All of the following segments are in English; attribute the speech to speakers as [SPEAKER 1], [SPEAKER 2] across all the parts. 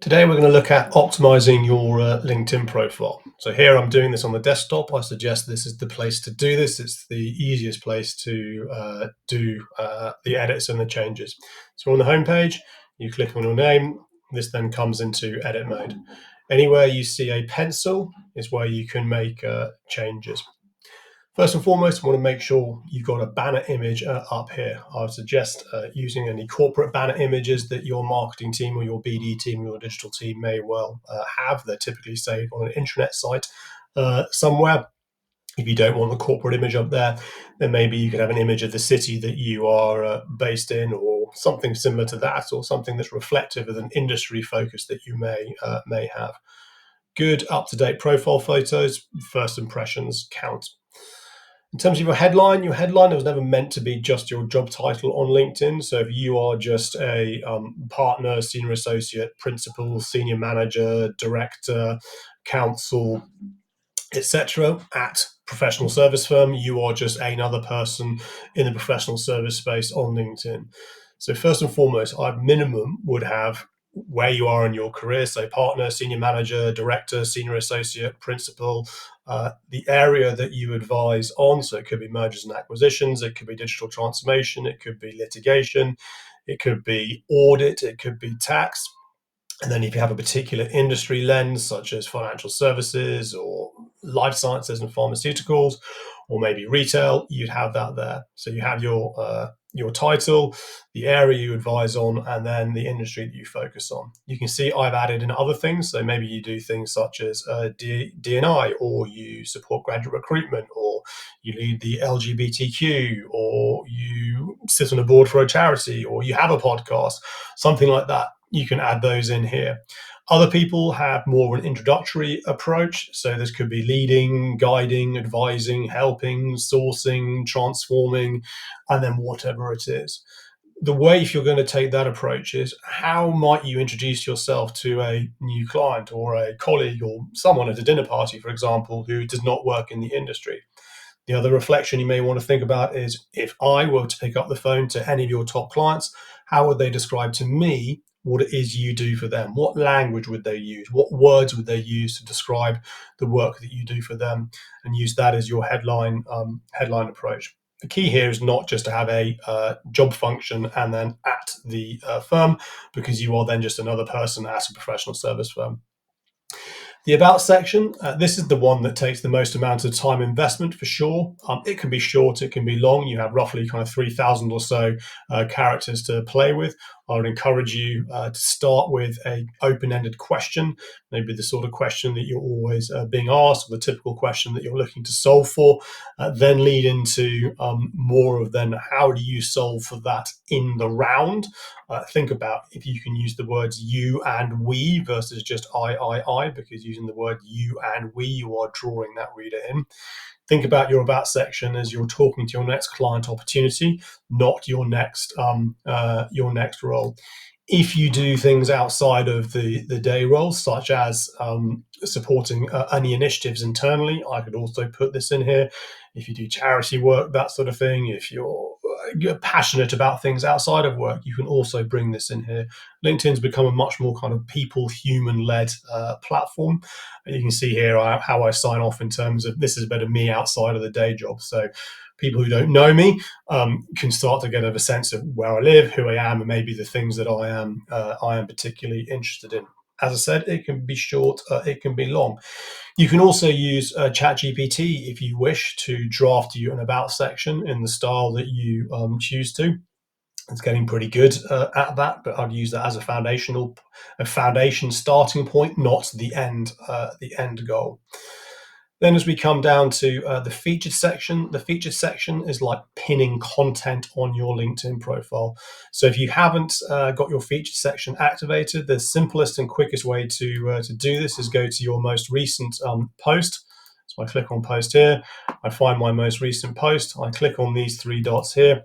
[SPEAKER 1] Today we're going to look at optimizing your LinkedIn profile. So here I'm doing this on the desktop. I suggest this is the place to do this. It's the easiest place to do the edits and the changes. So on the home page, you click on your name. This then comes into edit mode. Anywhere you see a pencil is where you can make changes. First and foremost, I want to make sure you've got a banner image up here. I would suggest using any corporate banner images that your marketing team or your BD team or your digital team may well have. They're typically saved on an intranet site somewhere. If you don't want the corporate image up there, then maybe you could have an image of the city that you are based in, or something similar to that, or something that's reflective of an industry focus that you may have. Good up-to-date profile photos, first impressions count. In terms of your headline was never meant to be just your job title on LinkedIn. So if you are just a partner, senior associate, principal, senior manager, director, counsel, etc., at professional service firm, you are just another person in the professional service space on LinkedIn. So first and foremost, I minimum would have where you are in your career, so partner, senior manager, director, senior associate, principal, the area that you advise on. So it could be mergers and acquisitions, it could be digital transformation, it could be litigation, it could be audit, it could be tax. And then if you have a particular industry lens, such as financial services or life sciences and pharmaceuticals, or maybe retail, you'd have that there. So you have your title, the area you advise on, and then the industry that you focus on. You can see I've added in other things. So maybe you do things such as D&I, or you support graduate recruitment, or you lead the LGBTQ, or you sit on a board for a charity, or you have a podcast, something like that. You can add those in here. Other people have more of an introductory approach. So this could be leading, guiding, advising, helping, sourcing, transforming, and then whatever it is. The way, if you're going to take that approach, is how might you introduce yourself to a new client or a colleague or someone at a dinner party, for example, who does not work in the industry. The other reflection you may want to think about is, if I were to pick up the phone to any of your top clients, how would they describe to me what it is you do for them? What language would they use? What words would they use to describe the work that you do for them? And use that as your headline approach. The key here is not just to have a job function and then at the firm, because you are then just another person at a professional service firm. The About section, this is the one that takes the most amount of time investment for sure. It can be short, it can be long. You have roughly kind of 3,000 or so characters to play with. I would encourage you to start with a open-ended question, maybe the sort of question that you're always being asked, or the typical question that you're looking to solve for. Then lead into more of then how do you solve for that in the round. Think about if you can use the words you and we versus just I, because using the word you and we, you are drawing that reader in. Think about your About section as you're talking to your next client opportunity, not your next role. If you do things outside of the day role, such as supporting any initiatives internally, I could also put this in here. If you do charity work, that sort of thing, if you're passionate about things outside of work, you can also bring this in here. LinkedIn's become a much more kind of people, human-led platform. And you can see here how I sign off in terms of this is about me outside of the day job. So people who don't know me can start to get a sense of where I live, who I am, and maybe the things that I am particularly interested in. As I said, it can be short, it can be long. You can also use ChatGPT if you wish to draft you an About section in the style that you choose to. It's getting pretty good at that, but I'd use that as a foundation starting point, not the end goal. Then as we come down to the featured section is like pinning content on your LinkedIn profile. So if you haven't got your featured section activated, the simplest and quickest way to do this is go to your most recent post. So I click on post here, I find my most recent post, I click on these three dots here,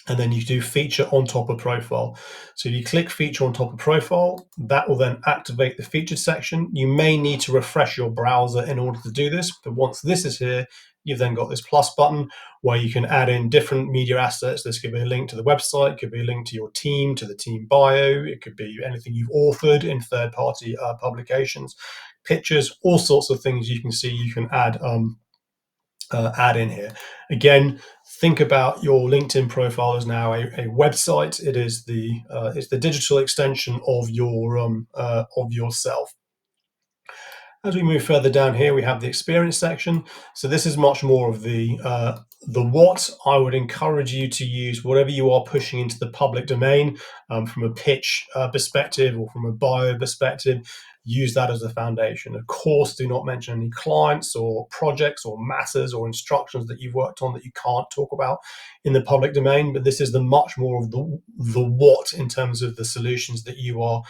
[SPEAKER 1] and then you do feature on top of profile. So you click feature on top of profile, that will then activate the featured section. You may need to refresh your browser in order to do this, but once this is here, you've then got this plus button where you can add in different media assets. This could be a link to the website, it could be a link to your team, to the team bio, it could be anything you've authored in third-party publications, pictures, all sorts of things you can see you can add in here. Again, think about your LinkedIn profile as now a website. It is it's the digital extension of of yourself. As we move further down here, we have the experience section. So this is much more of the what. I would encourage you to use whatever you are pushing into the public domain from a pitch perspective or from a bio perspective. Use that as a foundation. Of course, do not mention any clients or projects or matters or instructions that you've worked on that you can't talk about in the public domain. But this is the much more of the what in terms of the solutions that you are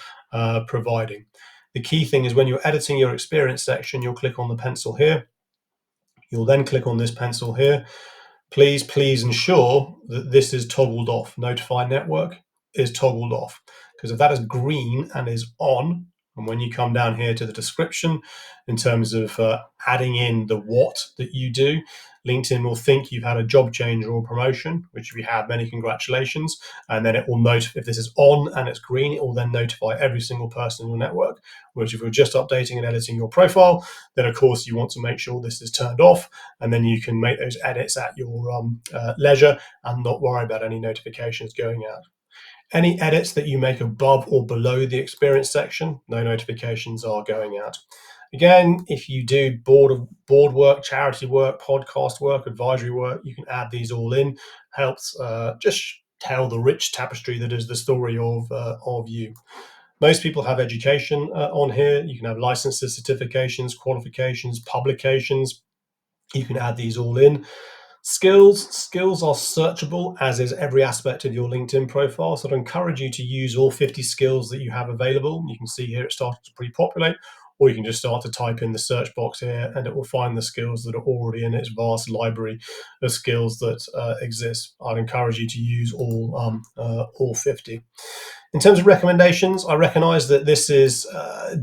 [SPEAKER 1] providing. The key thing is when you're editing your experience section, you'll click on the pencil here. You'll then click on this pencil here. Please ensure that this is toggled off. Notify network is toggled off, because if that is green and is on, and when you come down here to the description in terms of adding in the what that you do, LinkedIn will think you've had a job change or a promotion, which if you have, many congratulations. And then it will notify, if this is on and it's green, it will then notify every single person in your network. Which if you're just updating and editing your profile, then of course you want to make sure this is turned off, and then you can make those edits at your leisure and not worry about any notifications going out. Any edits that you make above or below the experience section, no notifications are going out. Again, if you do board work, charity work, podcast work, advisory work, you can add these all in. Helps just tell the rich tapestry that is the story of you. Most people have education on here. You can have licenses, certifications, qualifications, publications. You can add these all in. Skills are searchable, as is every aspect of your LinkedIn profile. So I'd encourage you to use all 50 skills that you have available. You can see here it started to pre-populate, or you can just start to type in the search box here and it will find the skills that are already in its vast library of skills that exist. I'd encourage you to use all 50. In terms of recommendations, I recognize that this is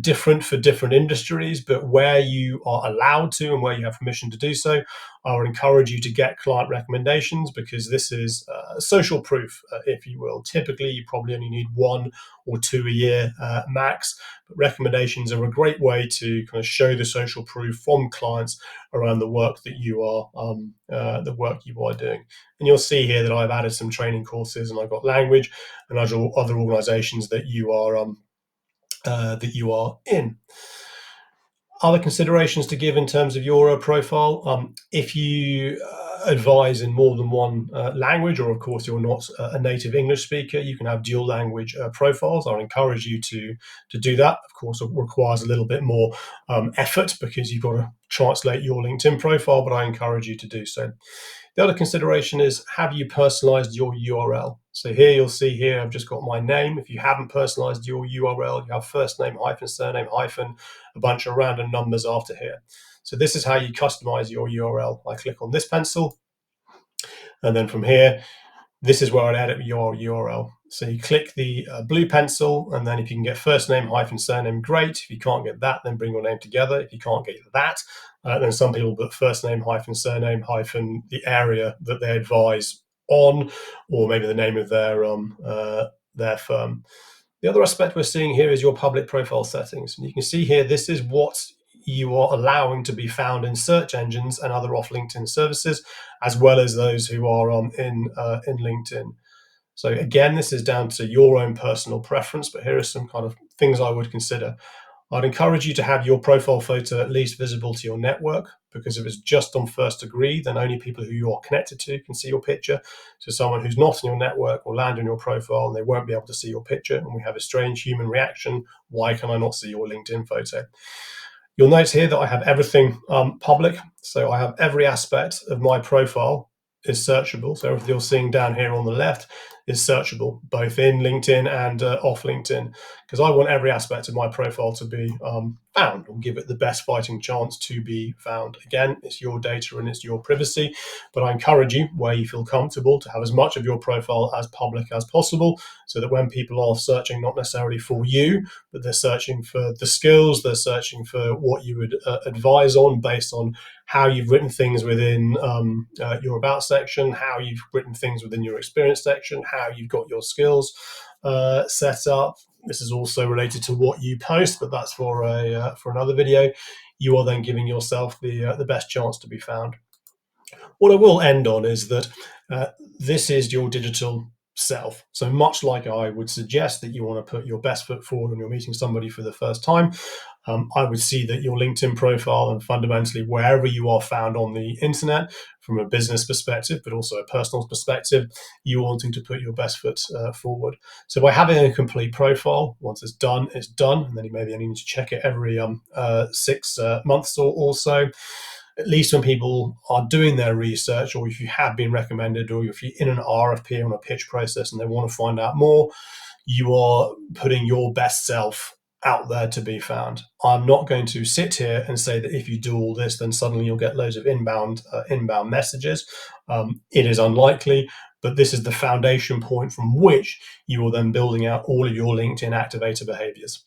[SPEAKER 1] different for different industries, but where you are allowed to and where you have permission to do so, I would encourage you to get client recommendations, because this is social proof, if you will. Typically, you probably only need 1 or 2 a year max, but recommendations are a great way to kind of show the social proof from clients around the work that you are doing. And you'll see here that I've added some training courses, and I've got language and other organizations that you are in. Other considerations to give in terms of your profile: if you advise in more than one language, or of course you're not a native English speaker, you can have dual language profiles. I encourage you to do that. Of course, it requires a little bit more effort, because you've got to translate your LinkedIn profile, but I encourage you to do so. The other consideration is, have you personalized your URL? So here you'll see here, I've just got my name. If you haven't personalized your URL, you have first name hyphen surname hyphen a bunch of random numbers after here. So this is how you customize your URL. I click on this pencil, and then from here, this is where I'd edit your URL. So you click the blue pencil, and then if you can get first name hyphen surname, great. If you can't get that, then bring your name together. If you can't get that, then some people put first name hyphen surname hyphen the area that they advise on, or maybe the name of their firm. The other aspect we're seeing here is your public profile settings. And you can see here, this is what you are allowing to be found in search engines and other off LinkedIn services, as well as those who are in LinkedIn. So again, this is down to your own personal preference, but here are some kind of things I would consider. I'd encourage you to have your profile photo at least visible to your network, because if it's just on first degree, then only people who you are connected to can see your picture. So someone who's not in your network will land on your profile and they won't be able to see your picture. And we have a strange human reaction: why can I not see your LinkedIn photo? You'll notice here that I have everything public. So I have every aspect of my profile is searchable. So everything you're seeing down here on the left is searchable, both in LinkedIn and off LinkedIn, because I want every aspect of my profile to be found, or give it the best fighting chance to be found. Again, it's your data and it's your privacy, but I encourage you, where you feel comfortable, to have as much of your profile as public as possible, so that when people are searching, not necessarily for you, but they're searching for the skills, they're searching for what you would advise on based on how you've written things within your about section, how you've written things within your experience section, how you've got your skills set up. This is also related to what you post, but that's for another video. You are then giving yourself the best chance to be found. What I will end on is that uh, this is your digital self. So much like I would suggest that you want to put your best foot forward when you're meeting somebody for the first time, I would see that your LinkedIn profile, and fundamentally wherever you are found on the internet, from a business perspective, but also a personal perspective, you wanting to put your best foot forward. So by having a complete profile, once it's done, it's done. And then maybe I need to check it every 6 months or so. At least when people are doing their research, or if you have been recommended, or if you're in an RFP on a pitch process and they want to find out more, you are putting your best self out there to be found. I'm not going to sit here and say that if you do all this, then suddenly you'll get loads of inbound messages. It is unlikely, but this is the foundation point from which you are then building out all of your LinkedIn activator behaviors.